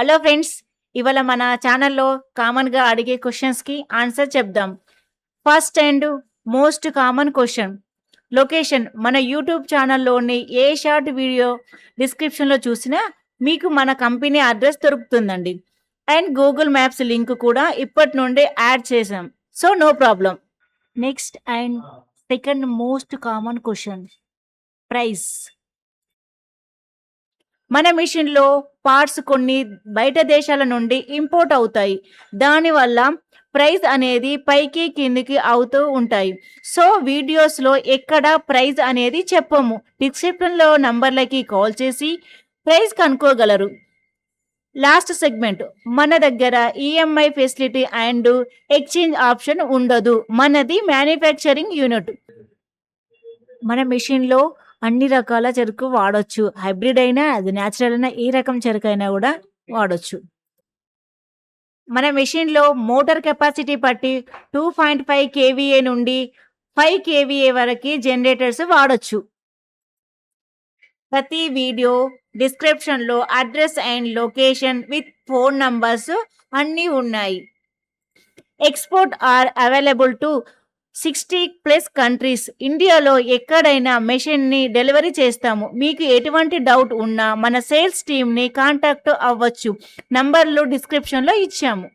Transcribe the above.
Hello friends, ఇవాళ మన ఛానల్లో కామన్‌గా అడిగే క్వెషన్స్‌కి ఆన్సర్ చెప్దాం. First and most common question. Location మన యూట్యూబ్ ఛానల్లోని ఏ షార్ట్ వీడియో డిస్క్రిప్షన్‌లో చూసినా మీకు మన కంపెనీ అడ్రస్ దొరుకుతుందండి. అండ్ గూగుల్ మ్యాప్స్ లింక్ కూడా ఇప్పటి నుండే యాడ్ చేశాం. So, no problem. Next and second most common question. Price. మన మిషన్‌లో పార్ట్స్ కొన్ని బయట దేశాల నుండి ఇంపోర్ట్ అవుతాయి. దానివల్ల ప్రైస్ అనేది పైకి, కిందకి అవుతూ ఉంటాయి. సో, వీడియోస్‌లో ఎక్కడ ప్రైస్ అనేది చెప్పము. డిస్క్రిప్షన్‌లో నంబర్‌లకి కాల్ చేసి ప్రైస్ కనుక్కోగలరు. Last segment. మన దగ్గర EMI facility and exchange option ఉండదు. మనది మ్యానుఫ్యాక్చరింగ్ యూనిట్. మన మెషిన్‌లో అన్ని రకాల చెరకు వాడొచ్చు. హైబ్రిడ్ అయినా, అది నేచురల్ అయినా, ఏ రకం చెరకైనా గూడా వాడొచ్చు. మన మెషిన్‌లో మోటార్ కెపాసిటీ బట్టి 2.5 కేవీఏ నుండి 5 కేవీఏ వరకి జనరేటర్స్ వాడొచ్చు. ప్రతి వీడియో డిస్క్రిప్షన్‌లో address and location with phone numbers అన్నీ ఉన్నాయి. Export are available to 60+ countries. ఇండియాలో ఎక్కడైనా మెషిన్‌ని డెలివరీ చేస్తాము. మీకు ఎటువంటి డౌట్ ఉన్నా మన సేల్స్ టీమ్‌ని కాంటాక్ట్ అవ్వచ్చు. నంబర్‌లు డిస్క్రిప్షన్‌లో ఇచ్చాము.